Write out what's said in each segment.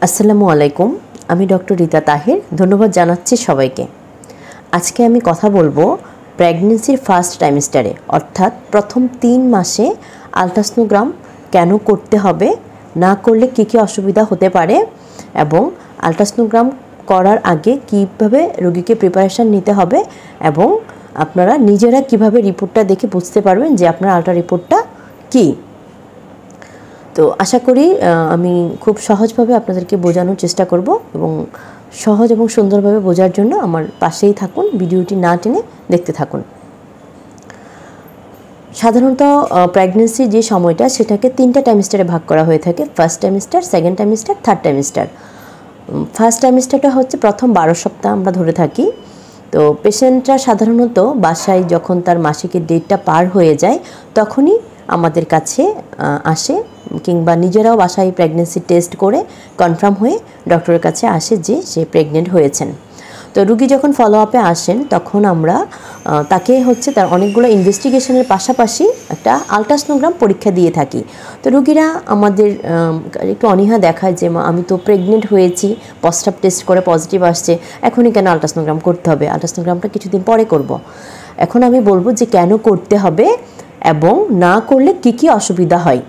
আসসালামু আলাইকুম। আমি ডক্টর রিতা তাহির। ধন্যবাদ জানাচ্ছি সবাইকে। আজকে আমি কথা বলবো প্রেগন্যান্সির ফার্স্ট ট্রাইমেস্টারে অর্থাৎ প্রথম 3 মাসে আলট্রাসোনোগ্রাম কেন করতে হবে, না করলে কী কী অসুবিধা হতে পারে এবং আলট্রাসোনোগ্রাম করার আগে কীভাবে রোগীকে প্রিপারেশান নিতে হবে এবং আপনারা নিজেরা কিভাবে রিপোর্টটা দেখে বুঝতে পারবেন যে আপনার আলট্রা রিপোর্টটা কী। তো আশা করি আমি খুব সহজভাবে আপনাদেরকে বোঝানোর চেষ্টা করব এবং সহজ এবং সুন্দরভাবে বোঝার জন্য আমার পাশেই থাকুন, ভিডিওটি না টেনে দেখতে থাকুন। সাধারণত প্রেগন্যান্সির যে সময়টা সেটাকে 3টা ট্রাইমেস্টারে ভাগ করা হয়ে থাকে। First trimester, second trimester, third trimester. First ট্রাইমেস্টারটা হচ্ছে প্রথম 12 সপ্তাহ আমরা ধরে থাকি। তো পেশেন্টরা সাধারণত বাসায় যখন তার মাসিকের ডেটটা পার হয়ে যায় তখনই আমাদের কাছে আসে, কিংবা নিজেরাও বাসায় প্রেগন্যান্সি টেস্ট করে কনফার্ম হয়ে ডক্টরের কাছে আসে যে সে প্রেগনেন্ট হয়েছেন। তো রুগী যখন ফলো আপে আসেন তখন আমরা তাকে হচ্ছে তার অনেকগুলো ইনভেস্টিগেশনের পাশাপাশি একটা আলট্রাসোনোগ্রাম পরীক্ষা দিয়ে থাকি। তো রুগীরা আমাদের একটু অনীহা দেখায় যে আমি তো প্রেগনেন্ট হয়েছি, প্রস্রাব টেস্ট করে পজিটিভ আসছে, এখনই কেন আলট্রাসোনোগ্রাম করতে হবে, আলট্রাসোনোগ্রামটা কিছুদিন পরে করব। এখন আমি বলবো যে কেন করতে হবে এবং না করলে কী কী অসুবিধা হয়।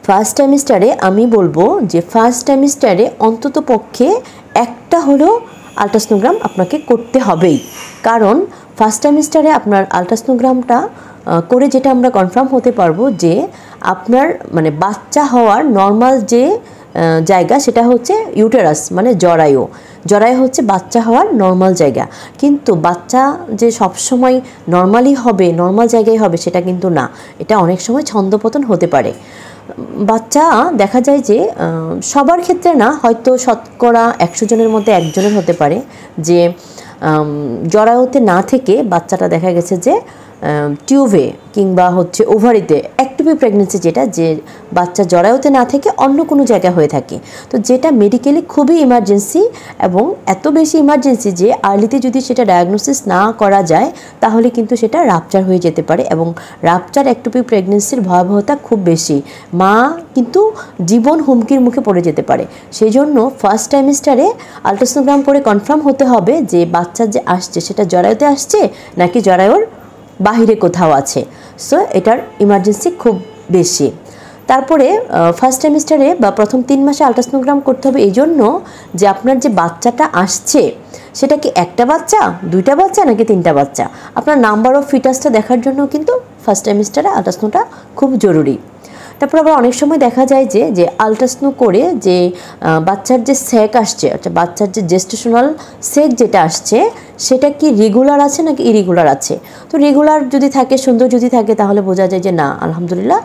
ফার্স্ট ট্রাইমেস্টারে আমি বলবো যে ফার্স্ট ট্রাইমেস্টারে অন্তত পক্ষে একটা হলেও আলট্রাসোনোগ্রাম আপনাকে করতে হবেই। কারণ ফার্স্ট ট্রাইমেস্টারে আপনার আলট্রাসোনোগ্রামটা করে যেটা আমরা কনফার্ম হতে পারবো যে আপনার মানে বাচ্চা হওয়ার নর্মাল যে জায়গা সেটা হচ্ছে ইউটেরাস, মানে জরায়ু। জরায়ু হচ্ছে বাচ্চা হওয়ার নর্মাল জায়গা, কিন্তু বাচ্চা যে সবসময় নর্মালি হবে, নর্মাল জায়গায় হবে সেটা কিন্তু না। এটা অনেক সময় ছন্দপতন হতে পারে। বাচ্চা দেখা যায় যে সবার ক্ষেত্রে না, হয়তো শতকরা 100 জনের মধ্যে একজনের হতে পারে যে জরায়ুতে না থেকে বাচ্চাটা দেখা গেছে যে টিউবে কিংবা হচ্ছে ওভারিতে অ্যাক্টিভ প্রেগনেন্সি, যেটা যে বাচ্চা জরায়ুতে না থেকে অন্য কোনো জায়গায় হয়ে থাকে। তো যেটা মেডিকেলি খুবই ইমার্জেন্সি এবং এত বেশি ইমার্জেন্সি যে আর্লিতে যদি সেটা ডায়াগনোসিস না করা যায় তাহলে কিন্তু সেটা রাপচার হয়ে যেতে পারে এবং রাপচার অ্যাক্টিভ প্রেগনেন্সির ভয়াবহতা খুব বেশি। মা কিন্তু জীবন হুমকির মুখে পড়ে যেতে পারে। সেই জন্য ফার্স্ট ট্রাইমেস্টারে আলট্রাসোনোগ্রাম করে কনফার্ম হতে হবে যে বাচ্চা যে আসছে সেটা জরায়ুতে আসছে নাকি জরায়ুর বাহিরে কোথাও আছে। সো এটার ইমার্জেন্সি খুব বেশি। তারপরে ফার্স্ট ট্রাইমেস্টারে বা প্রথম 3 মাসে আলট্রাসোনোগ্রাম করতে হবে এই জন্য যে আপনার যে বাচ্চাটা আসছে সেটা কি একটা বাচ্চা, 2টা বাচ্চা নাকি 3টা বাচ্চা। আপনার নাম্বার অফ ফিটাসটা দেখার জন্য কিন্তু ফার্স্ট ট্রাইমেস্টারে আলট্রাসোনোটা খুব জরুরি। তারপর আবার অনেক সময় দেখা যায় যে আলট্রাসোনো করে যে বাচ্চার যে সেক আসছে, অর্থাৎ বাচ্চার যে জেস্টেশনাল সেক যেটা আসছে সেটা কি রেগুলার আছে নাকি ইরেগুলার আছে। তো রেগুলার যদি থাকে, সুন্দর যদি থাকে, তাহলে বোঝা যায় যে না, আলহামদুলিল্লাহ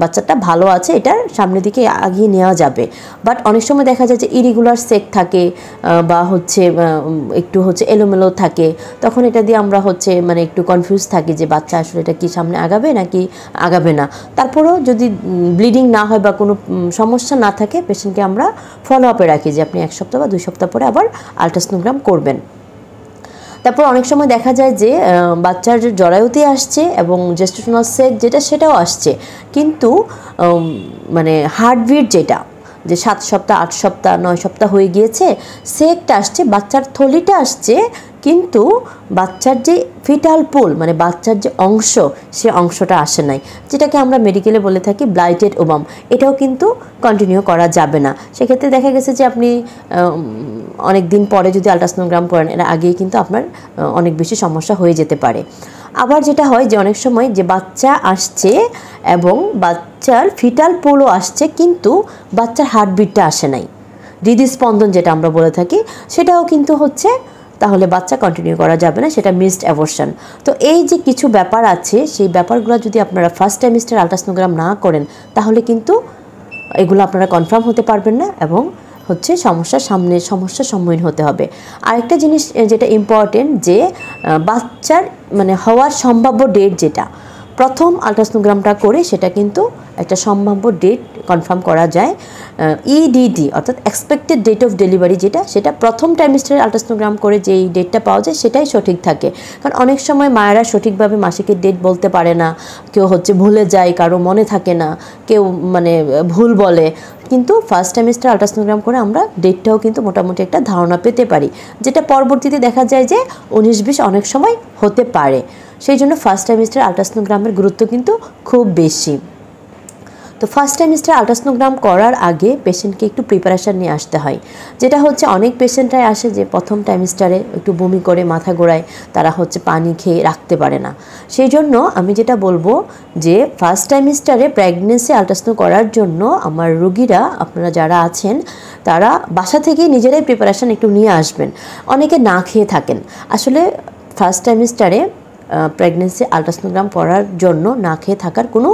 বাচ্চাটা ভালো আছে, এটার সামনের দিকে আগিয়ে নেওয়া যাবে। বাট অনেক সময় দেখা যায় যে ইরেগুলার সেক থাকে বা হচ্ছে একটু হচ্ছে এলোমেলো থাকে, তখন এটা দিয়ে আমরা হচ্ছে মানে একটু কনফিউজ থাকি যে বাচ্চা আসলে এটা কি সামনে আগাবে নাকি আগাবে না। তারপরেও যদি ব্লিডিং না হয় বা কোনো সমস্যা না থাকে, পেশেন্টকে আমরা ফলো আপে রাখি যে আপনি 1 সপ্তাহ বা 2 সপ্তাহ পরে আবার আলট্রাসোনোগ্রাম করবেন। তারপর অনেক সময় দেখা যায় যে বাচ্চার জরায়ুতে আসছে এবং জেস্টেশনাল সেক যেটা সেটাও আসছে, কিন্তু মানে হার্টবিট যেটা যে 7 সপ্তাহ 8 সপ্তাহ 9 সপ্তাহ হয়ে গিয়েছে, সেকটা আসছে, বাচ্চার থলিটা আসছে, কিন্তু বাচ্চার যে ফিটাল পুল মানে বাচ্চার যে অংশ সে অংশটা আসে নাই, যেটাকে আমরা মেডিকেলে বলে থাকি ব্লাইটেড ওভাম। এটাও কিন্তু কন্টিনিউ করা যাবে না। সেক্ষেত্রে দেখা গেছে যে আপনি অনেক দিন পরে যদি আলট্রাসোনোগ্রাম করেন, এর আগেই কিন্তু আপনার অনেক বেশি সমস্যা হয়ে যেতে পারে। আবার যেটা হয় যে অনেক সময় যে বাচ্চা আসছে এবং বাচ্চার ফিটাল পুলও আসছে, কিন্তু বাচ্চার হার্টবিটটা আসে নাই, হৃদস্পন্দন যেটা আমরা বলে থাকি, সেটাও কিন্তু হচ্ছে, তাহলে বাচ্চা কন্টিনিউ করা যাবে না, সেটা মিসড অ্যাবর্শন। তো এই যে কিছু ব্যাপার আছে, সেই ব্যাপারগুলো যদি আপনারা ফার্স্ট ট্রাইমেস্টার আলট্রাসোনোগ্রাম না করেন তাহলে কিন্তু এগুলো আপনারা কনফার্ম হতে পারবেন না এবং হচ্ছে সমস্যার সম্মুখীন হতে হবে। আরেকটা জিনিস যেটা ইম্পর্টেন্ট, যে বাচ্চার মানে হওয়ার সম্ভাব্য ডেট যেটা, প্রথম আলট্রাসোনোগ্রামটা করে সেটা কিন্তু একটা সম্ভাব্য ডেট কনফার্ম করা যায়। ইডিডি অর্থাৎ এক্সপেক্টেড ডেট অফ ডেলিভারি যেটা, সেটা প্রথম ট্রাইমেস্টারে আলট্রাসোনোগ্রাম করে যেই ডেটটা পাওয়া যায় সেটাই সঠিক থাকে। কারণ অনেক সময় মায়েরা সঠিকভাবে মাসিকের ডেট বলতে পারে না, কেউ ভুলে যায়, কারো মনে থাকে না, কেউ ভুল বলে। কিন্তু ফার্স্ট ট্রাইমেস্টার আলট্রাসোনোগ্রাম করে আমরা ডেটটাও কিন্তু মোটামুটি একটা ধারণা পেতে পারি, যেটা পরবর্তীতে দেখা যায় যে 19-20 অনেক সময় হতে পারে। সেই জন্য ফার্স্ট ট্রাইমেস্টার আলট্রাসোনোগ্রামের গুরুত্ব কিন্তু খুব বেশি। তো ফার্স্ট ট্রাইমেস্টার আলট্রাসোনোগ্রাম করার আগে পেশেন্টকে একটু প্রিপারেশান নিয়ে আসতে হয়, যেটা অনেক পেশেন্টরাই আসে যে প্রথম ট্রাইমেস্টারে একটু বমি করে মাথা ঘোরায়, তারা পানি খেয়ে রাখতে পারে না। সেই জন্য আমি যেটা বলবো যে ফার্স্ট ট্রাইমেস্টারে প্রেগনেন্সি আলট্রাসোনো করার জন্য আমার রোগীরা, আপনারা যারা আছেন তারা বাসা থেকেই নিজেরাই প্রিপারেশান একটু নিয়ে আসবেন। অনেকে না খেয়ে থাকেন, আসলে ফার্স্ট ট্রাইমেস্টারে প্রেগনেন্সি আলট্রাসোনোগ্রাম করার জন্য না খেয়ে থাকার কোনো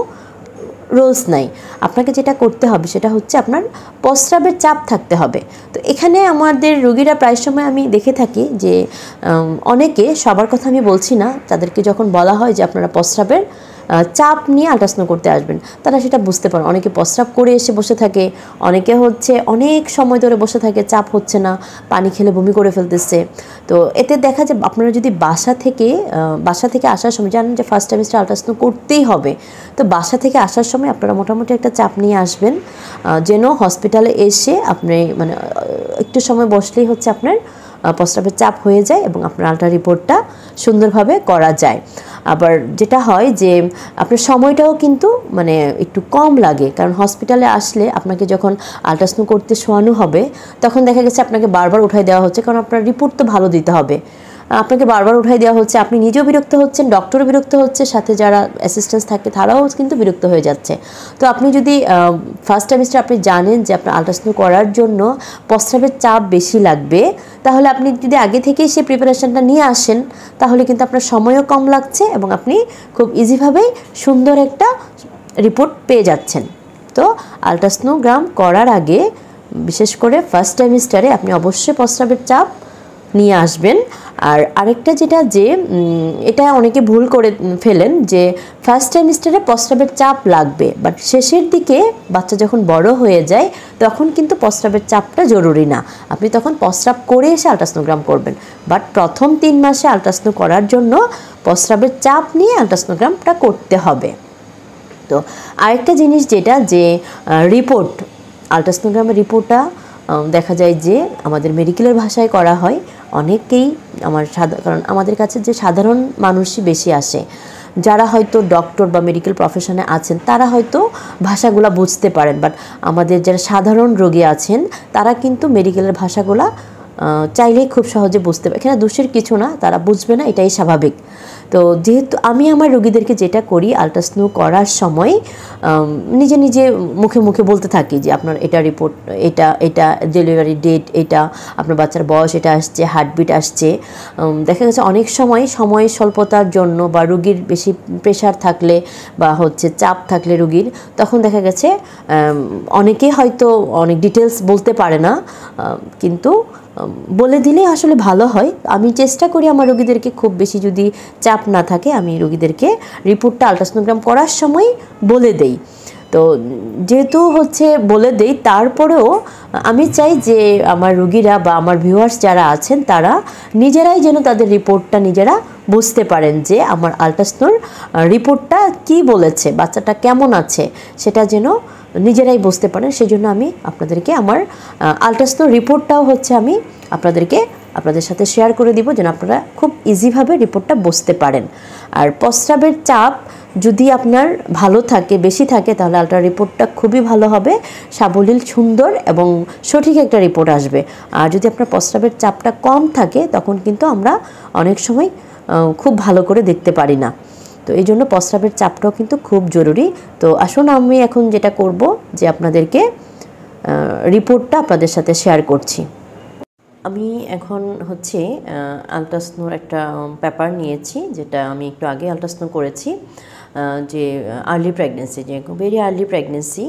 রুলস নাই। আপনাকে যেটা করতে হবে সেটা আপনার প্রস্রাবের চাপ থাকতে হবে। তো এখানে আমাদের রোগীরা প্রায় সময় আমি দেখে থাকি যে অনেকে, সবার কথা আমি বলছি না, তাদেরকে যখন বলা হয় যে আপনারা প্রস্রাবের চাপ নিয়ে আলট্রাসোনো করতে আসবেন, তারা সেটা বুঝতে পারে। অনেকে প্রস্রাব করে এসে বসে থাকে, অনেকে অনেক সময় ধরে বসে থাকে, চাপ হচ্ছে না, পানি খেলে বমি করে ফেলতেছে। তো এতে দেখা যায় আপনারা যদি বাসা থেকে আসার সময় জানেন যে ফার্স্ট ট্রাইমেস্টার আলট্রাসোনো করতেই হবে, তো বাসা থেকে আসার সময় আপনারা মোটামুটি একটা চাপ নিয়ে আসবেন, যেন হসপিটালে এসে আপনি একটু সময় বসলেই আপনার প্রস্রাবের চাপ হয়ে যায় এবং আপনার আলট্রা রিপোর্টটা সুন্দরভাবে করা যায়। আবার যেটা হয় যে আপনার সময়টাও কিন্তু একটু কম লাগে, কারণ হসপিটালে আসলে আপনাকে যখন আলট্রাসোনো করতে শোয়ানো হবে তখন দেখা গেছে আপনাকে বারবার উঠাই দেওয়া হচ্ছে, কারণ আপনার রিপোর্ট তো ভালো দিতে হবে। আপনাকে বারবার উঠাই দেওয়া হচ্ছে, আপনি নিজেও বিরক্ত হচ্ছেন, ডক্টরও বিরক্ত হচ্ছে, সাথে যারা অ্যাসিস্ট্যান্স থাকে তারাও কিন্তু বিরক্ত হয়ে যাচ্ছে। তো আপনি যদি ফার্স্ট ট্রাইমেস্টার আপনি জানেন যে আপনার আলট্রাসোনো করার জন্য প্রস্রাবের চাপ বেশি লাগবে, তাহলে আপনি যদি আগে থেকেই সেই প্রিপারেশনটা নিয়ে আসেন তাহলে কিন্তু আপনার সময়ও কম লাগছে এবং আপনি খুব ইজিভাবেই সুন্দর একটা রিপোর্ট পেয়ে যাচ্ছেন। তো আলট্রাসোনোগ্রাম করার আগে, বিশেষ করে ফার্স্ট ট্রাইমেস্টারে, আপনি অবশ্যই প্রস্রাবের চাপ নিয়ে আসবেন। আর আরেকটা যেটা, যে এটা অনেকে ভুল করে ফেলেন যে ফার্স্ট ট্রাইমেস্টারে প্রস্রাবের চাপ লাগবে, বাট শেষের দিকে বাচ্চা যখন বড় হয়ে যায় তখন কিন্তু প্রস্রাবের চাপটা জরুরি না, আপনি তখন প্রস্রাব করে এসে আলট্রাসোনোগ্রাম করবেন। বাট প্রথম 3 মাসে আলট্রাসোনো করার জন্য প্রস্রাবের চাপ নিয়ে আলট্রাসোনোগ্রামটা করতে হবে। তো আরেকটা জিনিস যেটা, যে রিপোর্ট, আলট্রাসোনোগ্রামের রিপোর্টটা দেখা যায় যে আমাদের মেডিকেলের ভাষায় করা হয়। অনেকেই কারণ আমাদের কাছে যে সাধারণ মানুষই বেশি আসে, যারা হয়তো ডক্টর বা মেডিকেল প্রফেশনে আছেন তারা হয়তো ভাষাগুলো বুঝতে পারেন, বাট আমাদের যারা সাধারণ রোগী আছেন তারা কিন্তু মেডিকেলের ভাষাগুলো চাইলেই খুব সহজে বুঝতে পারে। এখানে দোষের কিছু না, তারা বুঝবে না, এটাই স্বাভাবিক। তো যেহেতু আমি আমার রোগীদেরকে যেটা করি, আলট্রাসোনো করার সময় নিজে নিজে মুখে মুখে বলতে থাকি যে আপনার এটা রিপোর্ট, এটা ডেলিভারি ডেট, এটা আপনার বাচ্চার বয়স, এটা আসছে, হার্টবিট আসছে। দেখা গেছে অনেক সময় স্বল্পতার জন্য বা রোগীর বেশি প্রেশার থাকলে বা চাপ থাকলে রোগীর, তখন দেখা গেছে অনেকে হয়তো অনেক ডিটেলস বলতে পারে না, কিন্তু বলে দিলেই আসলে ভালো হয়। আমি চেষ্টা করি আমার রোগীদেরকে, খুব বেশি যদি চাপ না থাকে, আমি রোগীদেরকে রিপোর্টটা আলট্রাসোনোগ্রাম করার সময় বলে দেই। তো যেহেতু বলে দেই, তারপরেও আমি চাই যে আমার রোগীরা বা আমার ভিউয়ার্স যারা আছেন তারা নিজেরাই যেন তাদের রিপোর্টটা নিজেরা বুঝতে পারেন, যে আমার আলট্রাসোনোর রিপোর্টটা কি বলেছে, বাচ্চাটা কেমন আছে, সেটা যেন নিজেরাই বুঝতে পারেন। সেই জন্য আমি আপনাদেরকে আমার আলট্রাসোনো রিপোর্টটাও আমি আপনাদের সাথে শেয়ার করে দিব, যেন আপনারা খুব ইজিভাবে রিপোর্টটা বুঝতে পারেন। আর প্রস্রাবের চাপ যদি আপনার ভালো থাকে, বেশি থাকে, তাহলে আলট্রা রিপোর্টটা খুবই ভালো হবে, সাবলীল, সুন্দর এবং সঠিক একটা রিপোর্ট আসবে। আর যদি আপনার প্রস্রাবের চাপটা কম থাকে তখন কিন্তু আমরা অনেক সময় খুব ভালো করে দেখতে পারি না। তো এই জন্য প্রস্রাবের চাপটাও কিন্তু খুব জরুরি। তো আসুন আমি এখন যেটা করব, যে আপনাদেরকে রিপোর্টটা আপনাদের সাথে শেয়ার করছি। আমি এখন আলট্রাসোনোর একটা পেপার নিয়েছি, যেটা আমি একটু আগে আলট্রাসোনো করেছি, যে আর্লি প্রেগনেন্সি, যে ভেরি আর্লি প্রেগনেন্সি,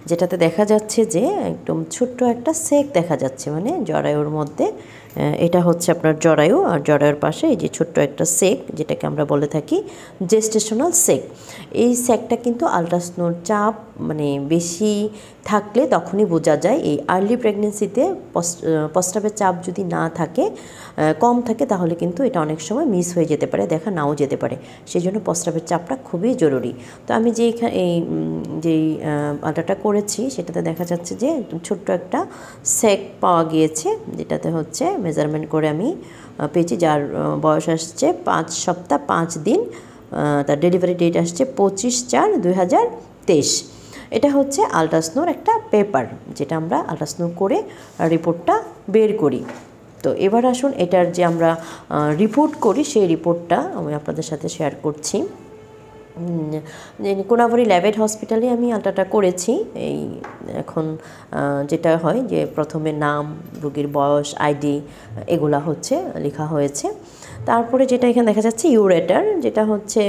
যেটাতে দেখা যাচ্ছে যে একদম ছোট্ট একটা সেক দেখা যাচ্ছে, জরায়ুর মধ্যে এটা হচ্ছে আপনার জরায়ু, আর জরায়ুর পাশে এই যে ছোট্ট একটা সেক, যেটাকে আমরা বলে থাকি জেস্টেশনাল সেক। এই সেকটা কিন্তু আল্ট্রাসাউন্ড চাপ মানে বেশি থাকলে তখনই বোঝা যায়। এই আর্লি প্রেগনেন্সিতে প্রস্রাবের চাপ যদি না থাকে, কম থাকে, তাহলে কিন্তু এটা অনেক সময় মিস হয়ে যেতে পারে, দেখা নাও যেতে পারে। সেই জন্য প্রস্রাবের চাপটা খুবই জরুরি। তো আমি যেই আল্ট্রাটা করেছি সেটাতে দেখা যাচ্ছে যে ছোট্ট একটা সেক পাওয়া গিয়েছে, যেটাতে হচ্ছে মেজারমেন্ট করে আমি পেয়েছি, যার বয়স আসছে 5 সপ্তাহ 5 দিন। তার ডেলিভারি ডেট আসছে 25/4/2023। এটা হচ্ছে আল্ট্রাসাউন্ড একটা পেপার, যেটা আমরা আল্ট্রাসাউন্ড করে রিপোর্টটা বের করি। তো এবার আসুন এটার যে আমরা রিপোর্ট করি সেই রিপোর্টটা আমি আপনাদের সাথে শেয়ার করছি। কোনাবাড়ি ল্যাবেট হসপিটালে আমি আল্ট্রাটা করেছি। এই এখন যেটা হয় যে প্রথমে নাম, রোগীর বয়স, আইডি এগুলা হচ্ছে লেখা হয়েছে। তারপরে যেটা এখানে দেখা যাচ্ছে ইউরেটার, যেটা হচ্ছে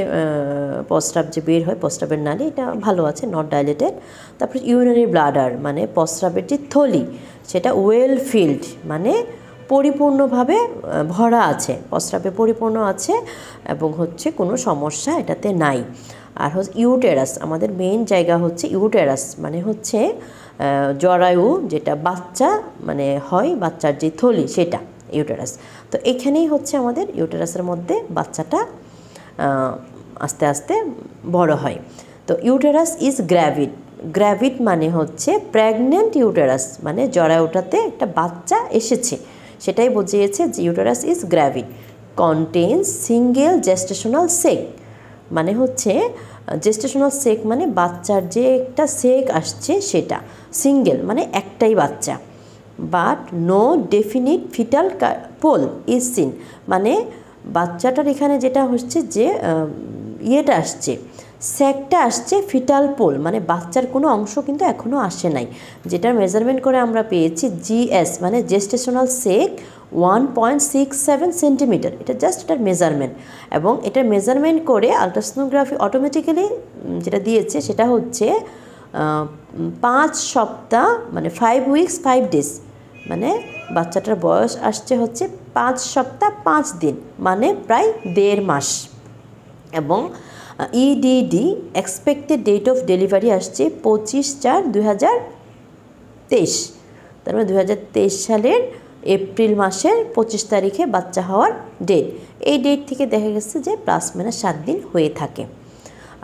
প্রস্রাব যে বের হয়, প্রস্রাবের নালী, এটা ভালো আছে, নট ডাইলেটেড। তারপরে ইউরিনারি ব্লাডার মানে প্রস্রাবের যে থলি, সেটা ওয়েল ফিল্ড মানে পরিপূর্ণভাবে ভরা আছে, প্রস্রাবে পরিপূর্ণ আছে এবং হচ্ছে কোনো সমস্যা এটাতে নাই। আর হচ্ছে ইউটেরাস, আমাদের মেইন জায়গা হচ্ছে ইউটেরাস মানে হচ্ছে জরায়ু, যেটা বাচ্চা মানে হয়, বাচ্চার যে থলি সেটা ইউটেরাস। তো এখানেই হচ্ছে আমাদের ইউটেরাসের মধ্যে বাচ্চাটা আস্তে আস্তে বড় হয়। তো ইউটেরাস ইজ গ্র্যাভিড। গ্র্যাভিড মানে হচ্ছে প্রেগনেন্ট ইউটেরাস, মানে জরায়ুটাতে একটা বাচ্চা এসেছে, সেটাই বুঝিয়েছে যে uterus is gravid. Contains single gestational sac, মানে হচ্ছে জেস্টেশনাল সেক মানে বাচ্চার যে একটা সেক আসছে সেটা সিঙ্গেল মানে একটাই বাচ্চা। But no definite fetal pole is seen, মানে বাচ্চাটার এখানে যেটা হচ্ছে যে ইয়েটা আসছে, সেকটা আসছে, ফিটাল পোল মানে বাচ্চার কোনো অংশ কিন্তু এখনও আসে নাই, যেটার মেজারমেন্ট করে আমরা পেয়েছি জিএস মানে জেস্টেশনাল সেক 1.67 সেন্টিমিটার। এটা জাস্ট এটার মেজারমেন্ট, এবং এটার মেজারমেন্ট করে আলট্রাসোনোগ্রাফি অটোমেটিক্যালি যেটা দিয়েছে সেটা হচ্ছে 5 সপ্তাহ মানে 5 উইকস 5 ডেজ, মানে বাচ্চাটার বয়স আসছে হচ্ছে 5 সপ্তাহ 5 দিন, মানে প্রায় 1.5 মাস। এবং EDD expected date of delivery আসছে 25/4/2023, তার মানে 2023 সালের এপ্রিল মাসের 25 তারিখে বাচ্চা হওয়ার ডেট। এই ডেট থেকে দেখা গেছে যে প্লাস মাইনাস 7 দিন হয়ে থাকে।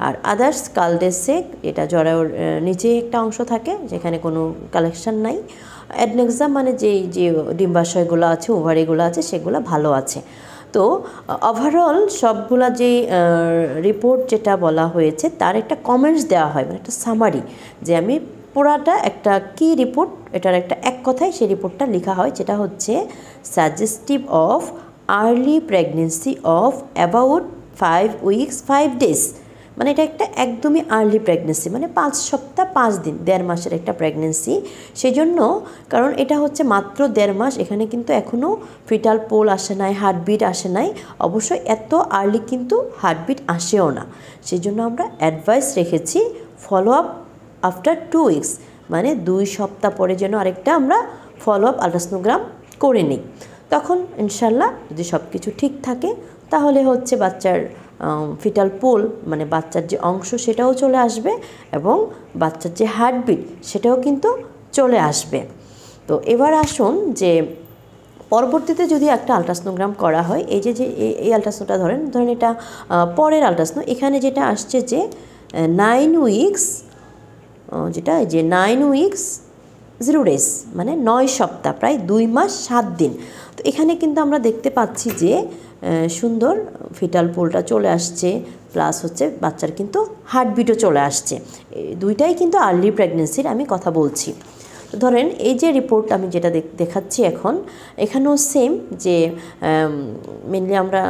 আর আদার্স কালডেসেক, এটা জরায়ুর নিচে একটা অংশ থাকে যেখানে কোনো কালেকশন নাই। অ্যাডনেক্সাম মানে যে ডিম্বাশয়গুলো আছে, ওভারিগুলো আছে, সেগুলো ভালো আছে। তো ওভারঅল সবগুলা যে রিপোর্ট যেটা বলা হয়েছে তার একটা কমেন্টস দেওয়া হয়, মানে একটা সামারি, যে আমি পুরাটা একটা কি রিপোর্ট, এটার একটা এক কথায় সেই রিপোর্টটা লেখা হয়, যেটা হচ্ছে suggestive of early pregnancy of about 5 weeks 5 days, মানে এটা একটা একদমই আর্লি প্রেগনেন্সি, মানে 5 সপ্তাহ 5 দিন, 1.5 মাসের একটা প্রেগনেন্সি। সেই জন্য, কারণ এটা হচ্ছে মাত্র 1.5 মাস, এখানে কিন্তু এখনও ফিটাল পোল আসে নাই, হার্টবিট আসে নাই, অবশ্যই এত আর্লি কিন্তু হার্টবিট আসেও না। সেই জন্য আমরা অ্যাডভাইস রেখেছি ফলো আপ আফটার 2 উইকস, মানে 2 সপ্তাহ পরে যেন আরেকটা আমরা ফলো আপ আলট্রাসোনোগ্রাম করে নিই। তখন ইনশাল্লাহ যদি সব কিছু ঠিক থাকে তাহলে হচ্ছে বাচ্চার ফিটাল পোল মানে বাচ্চার যে অংশ সেটাও চলে আসবে, এবং বাচ্চার যে হার্টবিট সেটাও কিন্তু চলে আসবে। তো এবার আসুন যে পরবর্তীতে যদি একটা আলট্রাসোনোগ্রাম করা হয়, এই যে এই আলট্রাসোনোটা ধরেন এটা পরের আলট্রাসোনো, এখানে যেটা আসছে যে 9 উইকস, যেটা যে 9 উইকস 0 ডেজ মানে 9 সপ্তাহ, প্রায় 2 মাস 7 দিন। তো এখানে কিন্তু আমরা দেখতে পাচ্ছি যে সুন্দর ফিটাল পোলটা চলে আসছে, প্লাস হচ্ছে বাচ্চার কিন্তু হার্টবিটও চলে আসছে। দুইটাই কিন্তু আর্লি প্রেগনেন্সির আমি কথা বলছি। তো ধরেন এই যে রিপোর্ট আমি যেটা দেখাচ্ছি এখন, এখানেও সেম, যে মেনলি আমরা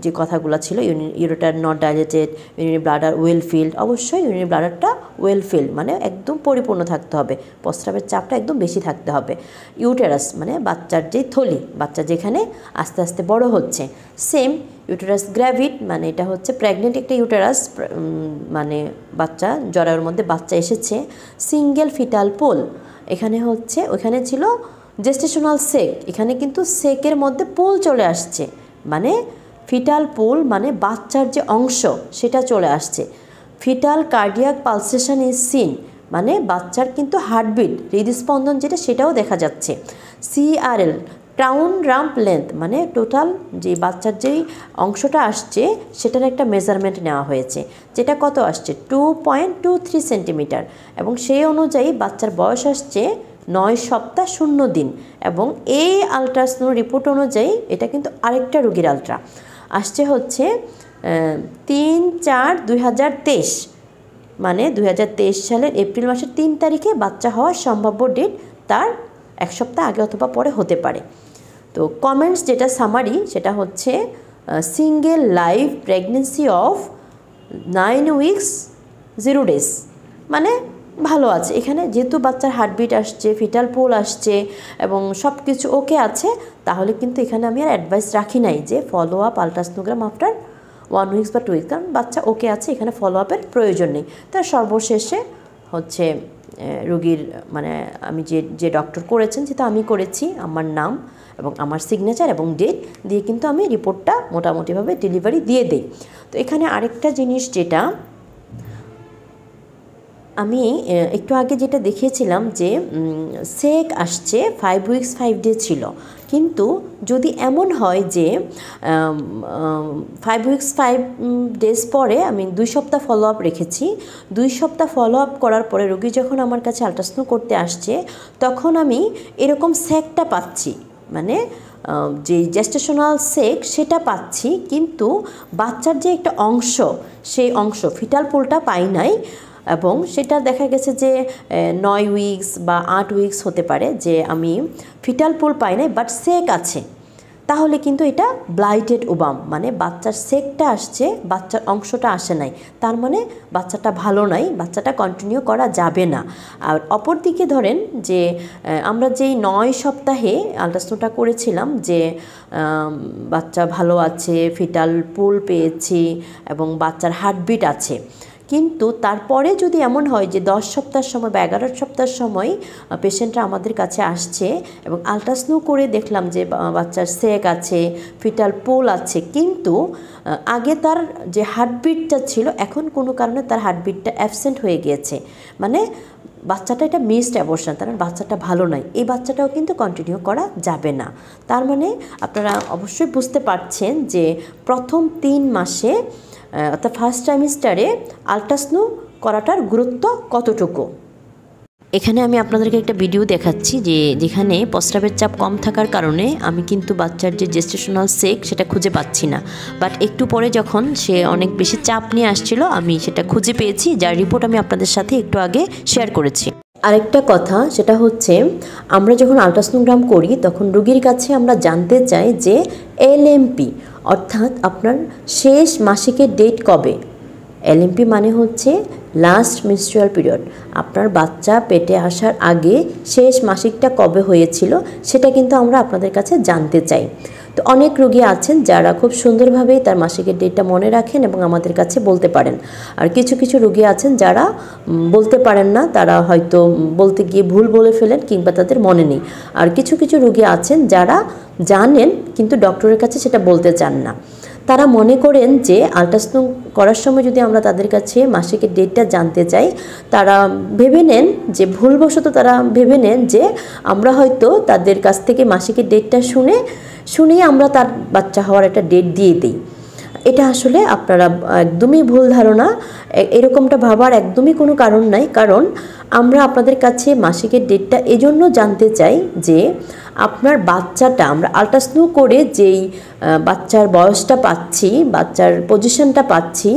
যে কথাগুলো ছিল, ureter not dilated, urinary bladder well field, অবশ্যই ইউরিনারি ব্লাডারটা ওয়েল ফিল্ড মানে একদম পরিপূর্ণ থাকতে হবে, প্রস্রাবের চাপটা একদম বেশি থাকতে হবে। ইউটেরাস মানে বাচ্চার যে থলি, বাচ্চা যেখানে আস্তে আস্তে বড় হচ্ছে, সেম ইউটেরাস গ্র্যাভিড মানে এটা হচ্ছে প্রেগনেন্ট একটা ইউটেরাস, মানে বাচ্চা জরায়ুর মধ্যে বাচ্চা এসেছে। সিঙ্গেল ফিটাল পোল, এখানে হচ্ছে ওইখানে ছিল জেস্টেশনাল সেক, এখানে কিন্তু সেকের মধ্যে পুল চলে আসছে, মানে ফিটাল পুল মানে বাচ্চার যে অংশ সেটা চলে আসছে। Fetal cardiac pulsation is seen, মানে বাচ্চার কিন্তু হার্টবিট হৃদস্পন্দন যেটা সেটাও দেখা যাচ্ছে। CRL ক্রাউন রাম্প লেন্থ, মানে টোটাল যে বাচ্চার যেই অংশটা আসছে সেটার একটা মেজারমেন্ট নেওয়া হয়েছে, যেটা কত আসছে 2.23 সেন্টিমিটার, এবং সেই অনুযায়ী বাচ্চার বয়স আসছে 9 সপ্তাহ 0 দিন। এবং এই আলট্রাসাউন্ড রিপোর্ট অনুযায়ী এটা কিন্তু আরেকটা রোগীর আলট্রা আসছে হচ্ছে 3/4/2023, মানে 2023 সালের এপ্রিল মাসের 3 তারিখে বাচ্চা হওয়ার সম্ভাব্য ডেট তার 1 সপ্তাহ আগে অথবা পরে হতে পারে। তো কমেন্টস যেটা সামারি সেটা হচ্ছে single live pregnancy of 9 weeks 0 days, মানে ভালো আছে। এখানে যেহেতু বাচ্চার হার্টবিট আসছে, ফিটাল পোল আসছে এবং সব কিছু ওকে আছে, তাহলে কিন্তু এখানে আমি আর অ্যাডভাইস রাখি নাই যে follow up ultrasonogram after 1 weeks বা 2 উইকস, কারণ বাচ্চা ওকে আছে, এখানে ফলো আপের প্রয়োজন নেই। তার সর্বশেষে হচ্ছে রোগীর মানে আমি যে ডক্টর করেছেন যেটা আমি করেছি, আমার নাম এবং আমার সিগনেচার এবং ডেট দিয়ে কিন্তু আমি রিপোর্টটা মোটামুটিভাবে ডেলিভারি দিয়ে দিই। তো এখানে আরেকটা জিনিস যেটা আমি একটু আগে যেটা দেখিয়েছিলাম যে সেক আসছে 5 উইকস 5 ডে ছিল, কিন্তু যদি এমন হয় যে 5 উইকস 5 ডেজ পরে আমি 2 সপ্তাহ ফলো আপ রেখেছি, 2 সপ্তাহ ফলো আপ করার পরে রোগী যখন আমার কাছে আলট্রাসাউন্ড করতে আসছে তখন আমি এরকম সেকটা পাচ্ছি, মানে যে জেস্টেশনাল সেক সেটা পাচ্ছি, কিন্তু বাচ্চার যে একটা অংশ সেই অংশ ফিটাল পোলটা পাই নাই। এবং সেটা দেখা গেছে যে 9 উইকস বা 8 উইকস হতে পারে যে আমি ফিটাল পোল পাই নাই, বাট সেক আছে, তাহলে কিন্তু এটা ব্লাইটেড ওবাম, মানে বাচ্চার সেকটা আসছে, বাচ্চার অংশটা আসে নাই, তার মানে বাচ্চাটা ভালো নাই, বাচ্চাটা কন্টিনিউ করা যাবে না। আর অপরদিকে ধরেন যে আমরা যেই 9 সপ্তাহে আলট্রাসাউন্ডটা করেছিলাম যে বাচ্চা ভালো আছে, ফিটাল পোল পেয়েছি এবং বাচ্চার হার্টবিট আছে, কিন্তু তারপরে যদি এমন হয় যে 10 সপ্তাহের সময় বা 11 সপ্তাহের সময় পেশেন্টরা আমাদের কাছে আসছে এবং আলট্রাসাউন্ড করে দেখলাম যে বাচ্চার সেক আছে, ফিটাল পোল আছে, কিন্তু আগে তার যে হার্টবিটটা ছিল এখন কোনো কারণে তার হার্টবিটটা অ্যাবসেন্ট হয়ে গিয়েছে, মানে বাচ্চাটা এটা মিসড অ্যাবর্শন, তার মানে বাচ্চাটা ভালো নয়, এই বাচ্চাটাও কিন্তু কন্টিনিউ করা যাবে না। তার মানে আপনারা অবশ্যই বুঝতে পারছেন যে প্রথম 3 মাসে অর্থাৎ ফার্স্ট ট্রাইমেস্টারে আলট্রাসাউন্ড করাটার গুরুত্ব কতটুকু। এখানে আমি আপনাদেরকে একটা ভিডিও দেখাচ্ছি যে যেখানে প্রস্রাবের চাপ কম থাকার কারণে আমি কিন্তু বাচ্চার যে জেস্টেশনাল সেক সেটা খুঁজে পাচ্ছি না, বাট একটু পরে যখন সে অনেক বেশি চাপ নিয়ে আসছিল আমি সেটা খুঁজে পেয়েছি, যার রিপোর্ট আমি আপনাদের সাথে একটু আগে শেয়ার করেছি। আরেকটা কথা সেটা হচ্ছে আমরা যখন আলট্রাসোনোগ্রাম করি তখন রোগীর কাছে আমরা জানতে চাই যে LMP অর্থাৎ আপনার শেষ মাসিকের ডেট কবে। LMP মানে হচ্ছে লাস্ট মেনস্ট্রুয়াল পিরিয়ড, আপনার বাচ্চা পেটে আসার আগে শেষ মাসিকটা কবে হয়েছিল সেটা কিন্তু আমরা আপনাদের কাছে জানতে চাই। তো অনেক রোগী আছেন যারা খুব সুন্দরভাবে তার মাসিকের ডেটটা মনে রাখেন এবং আমাদের কাছে বলতে পারেন, আর কিছু কিছু রোগী আছেন যারা বলতে পারেন না, তারা হয়তো বলতে গিয়ে ভুল বলে ফেলেন কিংবা তাদের মনে নেই, আর কিছু কিছু রোগী আছেন যারা জানেন কিন্তু ডক্টরের কাছে সেটা বলতে চান না। তারা মনে করেন যে আলট্রাসাউন্ড করার সময় যদি আমরা তাদের কাছে মাসিকের ডেটটা জানতে চাই, তারা ভেবে নেন যে ভুলবশত তারা ভেবে নেন যে আমরা হয়তো তাদের কাছ থেকে মাসিকের ডেটটা শুনেই আমরা তার বাচ্চা হওয়ার একটা ডেট দিয়ে দিই। এটা আসলে আপনারা একদমই ভুল ধারণা, এরকমটা ভাবার একদমই কোনো কারণ নাই। কারণ আমরা আপনাদের কাছে মাসিকের ডেটটা এজন্য জানতে চাই যে আপনার বাচ্চাটা আমরা আলট্রাসাউন্ড করে যেই বাচ্চার বয়সটা পাচ্ছি, বাচ্চার পজিশনটা পাচ্ছি,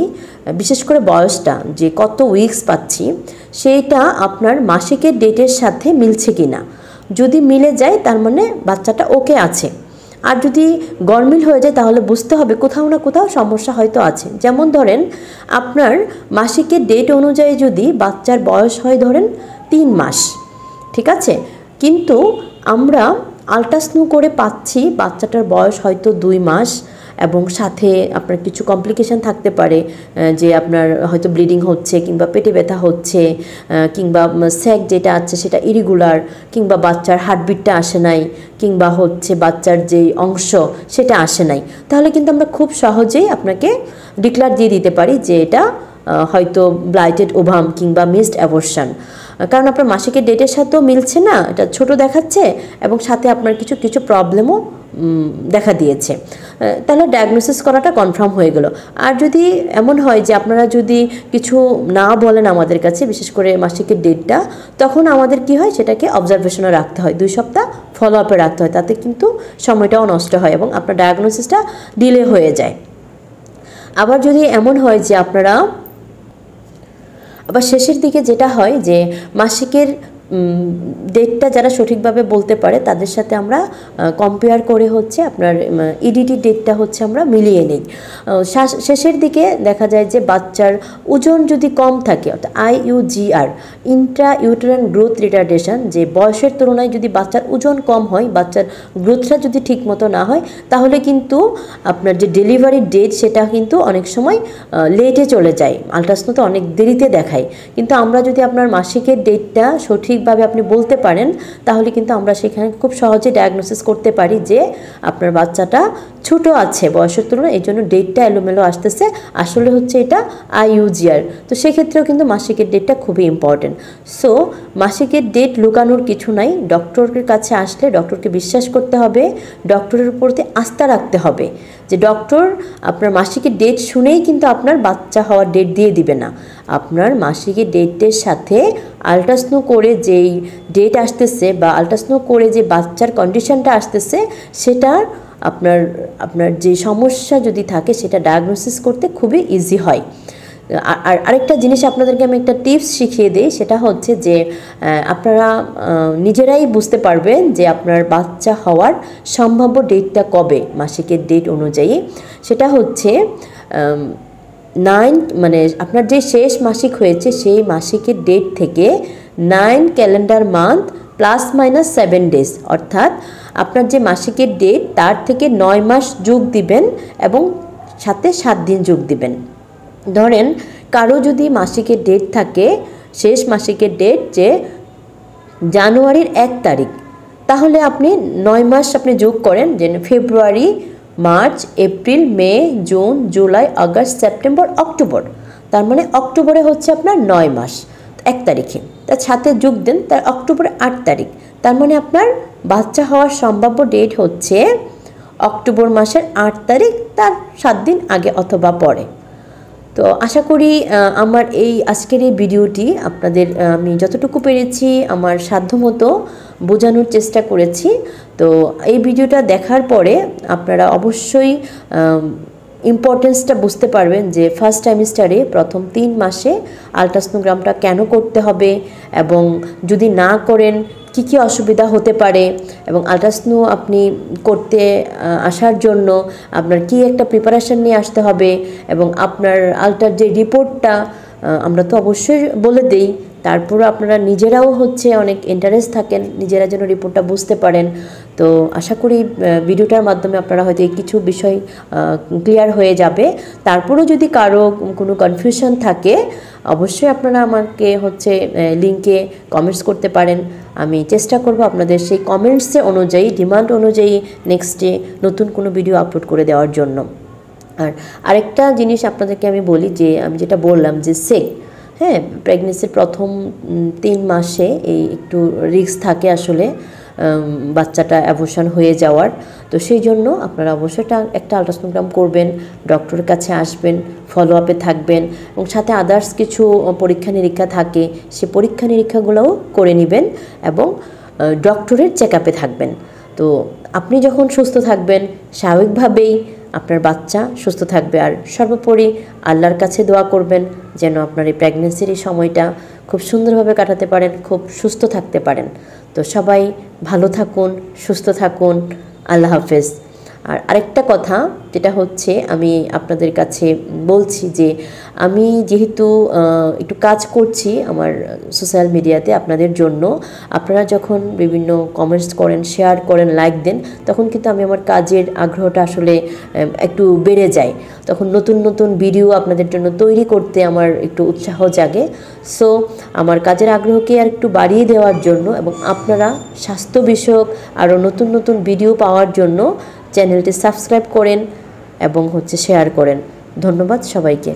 বিশেষ করে বয়সটা যে কত উইকস পাচ্ছি সেইটা আপনার মাসিকের ডেটের সাথে মিলছে কিনা। যদি মিলে যায় তার মানে বাচ্চাটা ওকে আছে, আর যদি গরমিল হয়ে যায় তাহলে বুঝতে হবে কোথাও না কোথাও সমস্যা হয়তো আছে। যেমন ধরেন আপনার মাসিকের ডেট অনুযায়ী যদি বাচ্চার বয়স হয় ধরেন 3 মাস, ঠিক আছে, কিন্তু আমরা আলট্রাসাউন্ড করে পাচ্ছি বাচ্চাটার বয়স হয়তো 2 মাস এবং সাথে আপনার কিছু কমপ্লিকেশান থাকতে পারে, যে আপনার হয়তো ব্লিডিং হচ্ছে কিংবা পেটে ব্যথা হচ্ছে, কিংবা স্যাক যেটা আছে সেটা ইরেগুলার, কিংবা বাচ্চার হার্টবিটটা আসে নাই, কিংবা হচ্ছে বাচ্চার যেই অংশ সেটা আসে নাই, তাহলে কিন্তু আমরা খুব সহজেই আপনাকে ডিক্লার দিয়ে দিতে পারি যে এটা হয়তো ব্লাইটেড ওভাম কিংবা মিসড অ্যাবর্শন। কারণ আপনার মাসিকের ডেটের সাথেও মিলছে না, এটা ছোট দেখাচ্ছে, এবং সাথে আপনার কিছু কিছু প্রবলেমও দেখা দিয়েছে, তাহলে ডায়াগনোসিস করাটা কনফার্ম হয়ে গেল। আর যদি এমন হয় যে আপনারা যদি কিছু না বলেন আমাদের কাছে, বিশেষ করে মাসিকের ডেটটা, তখন আমাদের কি হয়, সেটাকে অবজারভেশনে রাখতে হয়, 2 সপ্তাহ ফলো আপে রাখতে হয়, তাতে কিন্তু সময়টাও নষ্ট হয় এবং আপনার ডায়াগনোসিসটা ডিলে হয়ে যায়। আবার যদি এমন হয় যে আপনারা আবার শেষের দিকে যেটা হয় যে মাসিকের ডেটটা যারা সঠিকভাবে বলতে পারে তাদের সাথে আমরা কম্পেয়ার করে হচ্ছে আপনার ইডিটি ডেটটা হচ্ছে আমরা মিলিয়ে নিই। শেষের দিকে দেখা যায় যে বাচ্চার ওজন যদি কম থাকে, অর্থাৎ IUGR, Intra uterine growth retardation, যে বয়সের তুলনায় যদি বাচ্চার ওজন কম হয়, বাচ্চার গ্রোথটা যদি ঠিকমতো না হয়, তাহলে কিন্তু আপনার যে ডেলিভারি ডেট সেটা কিন্তু অনেক সময় লেটে চলে যায়, আলট্রাসাউন্ড তো অনেক দেরিতে দেখায়। কিন্তু আমরা যদি আপনার মাসিকের ডেটটা সঠিকভাবে আপনি বলতে পারেন, তাহলে কিন্তু আমরা সেখানে খুব সহজে ডায়াগনোসিস করতে পারি যে আপনার বাচ্চাটা ছোট আছে বয়সের তুলনায়, এই জন্য ডেটটা এলোমেলো আসতেছে, আসলে হচ্ছে এটা IUGR। তো সেক্ষেত্রেও কিন্তু মাসিকের ডেটটা খুবই ইম্পর্টেন্ট। সো মাসিকের ডেট লুকানোর কিছু নাই, ডক্টরের কাছে আসলে ডক্টরকে বিশ্বাস করতে হবে, ডক্টরের উপরতে আস্থা রাখতে হবে যে ডক্টর আপনার মাসিকের ডেট শুনেই কিন্তু আপনার বাচ্চা হওয়ার ডেট দিয়ে দিবে না। আপনার মাসিকের ডেটের সাথে আল্ট্রাসাউন্ড করে যেই ডেট আসতেছে বা আল্ট্রাসাউন্ড করে যে বাচ্চার কন্ডিশনটা আসতেছে, সেটার আপনার যে সমস্যা যদি থাকে সেটা ডায়াগনোসিস করতে খুবই ইজি হয়। আর আরেকটা জিনিস আপনাদেরকে আমি একটা টিপস শিখিয়ে দিই, সেটা হচ্ছে যে আপনারা নিজেরাই বুঝতে পারবেন যে আপনার বাচ্চা হওয়ার সম্ভাব্য ডেটটা কবে মাসিকের ডেট অনুযায়ী। সেটা হচ্ছে 9, মানে আপনার যে শেষ মাসিক হয়েছে সেই মাসিকের ডেট থেকে 9 ক্যালেন্ডার মান্থ +- 7 ডেজ, অর্থাৎ আপনার যে মাসিকের ডেট তার থেকে 9 মাস যোগ দিবেন এবং সাথে 7 দিন যোগ দিবেন। ধরেন কারো যদি মাসিকের ডেট থাকে, শেষ মাসিকের ডেট যে জানুয়ারির 1 তারিখ, তাহলে আপনি 9 মাস আপনি যোগ করেন, যে February, March, April, May, June, July, August, September, October, তার মানে অক্টোবরে হচ্ছে আপনার 9 মাস 1 তারিখে, তার সাথে যোগ দেন তার অক্টোবরে 8 তারিখ, তার মানে আপনার বাচ্চা হওয়ার সম্ভাব্য ডেট হচ্ছে অক্টোবর মাসের 8 তারিখ, তার 7 দিন আগে অথবা পরে। তো আশা করি আমার এই আজকের এই ভিডিওটি আপনাদের আমি যতটুকু পেরেছি আমার সাধ্যমতো বোঝানোর চেষ্টা করেছি। তো এই ভিডিওটা দেখার পরে আপনারা অবশ্যই ইম্পর্টেন্সটা বুঝতে পারবেন যে ফার্স্ট ট্রাইমেস্টারে প্রথম 3 মাসে আলট্রাসোনোগ্রামটা কেন করতে হবে, এবং যদি না করেন কি কি অসুবিধা হতে পারে, এবং আলট্রাসোনো আপনি করতে আসার জন্য আপনার কি একটা প্রিপারেশন নিয়ে আসতে হবে, এবং আপনার আলট্রার যে রিপোর্টটা আমরা তো অবশ্যই বলে দেই, তারপরে আপনারা নিজেরাও হচ্ছে অনেক ইন্টারেস্ট থাকেন, নিজেরা যেন রিপোর্টটা বুঝতে পারেন। তো আশা করি ভিডিওটার মাধ্যমে আপনারা হয়তো কিছু বিষয় ক্লিয়ার হয়ে যাবে। তারপরেও যদি কারো কোনো কনফিউশন থাকে, অবশ্যই আপনারা আমাকে হচ্ছে লিঙ্কে কমেন্টস করতে পারেন। আমি চেষ্টা করব আপনাদের সেই কমেন্টসে অনুযায়ী, ডিমান্ড অনুযায়ী নেক্সটে নতুন কোনো ভিডিও আপলোড করে দেওয়ার জন্য। আর আরেকটা জিনিস আপনাদেরকে আমি বলি, যে আমি যেটা বললাম যে হ্যাঁ, প্রেগনেন্সির প্রথম 3 মাসে এই একটু রিস্ক থাকে আসলে বাচ্চাটা অ্যাবর্শন হয়ে যাওয়ার। তো সেই জন্য আপনারা অবশ্যই একটা আলট্রাসোনোগ্রাম করবেন, ডক্টরের কাছে আসবেন, ফলো আপে থাকবেন, এবং সাথে আদার্স কিছু পরীক্ষা নিরীক্ষা থাকে, সে পরীক্ষা নিরীক্ষাগুলোও করে নেবেন এবং ডক্টরের চেক আপে থাকবেন। তো আপনি যখন সুস্থ থাকবেন, স্বাভাবিকভাবেই আপনার বাচ্চা সুস্থ থাকবে। আর সর্বোপরি আল্লাহর কাছে দোয়া করবেন যেন আপনার এই প্রেগনেন্সির এই সময়টা খুব সুন্দরভাবে কাটাতে পারেন, খুব সুস্থ থাকতে পারেন। তো সবাই ভালো থাকুন, সুস্থ থাকুন, আল্লাহ হাফেজ। আর আরেকটা কথা যেটা হচ্ছে আমি আপনাদের কাছে বলছি যে আমি যেহেতু একটু কাজ করছি আমার সোশ্যাল মিডিয়াতে আপনাদের জন্য, আপনারা যখন বিভিন্ন কমেন্টস করেন, শেয়ার করেন, লাইক দেন, তখন কিন্তু আমি আমার কাজের আগ্রহটা আসলে একটু বেড়ে যায়। তখন নতুন নতুন ভিডিও আপনাদের জন্য তৈরি করতে আমার একটু উৎসাহ জাগে। সো আমার কাজের আগ্রহকে আর একটু বাড়িয়ে দেওয়ার জন্য এবং আপনারা স্বাস্থ্য বিষয়ক আরও নতুন নতুন ভিডিও পাওয়ার জন্য চ্যানেলটি সাবস্ক্রাইব করেন এবং শেয়ার করেন। ধন্যবাদ সবাইকে।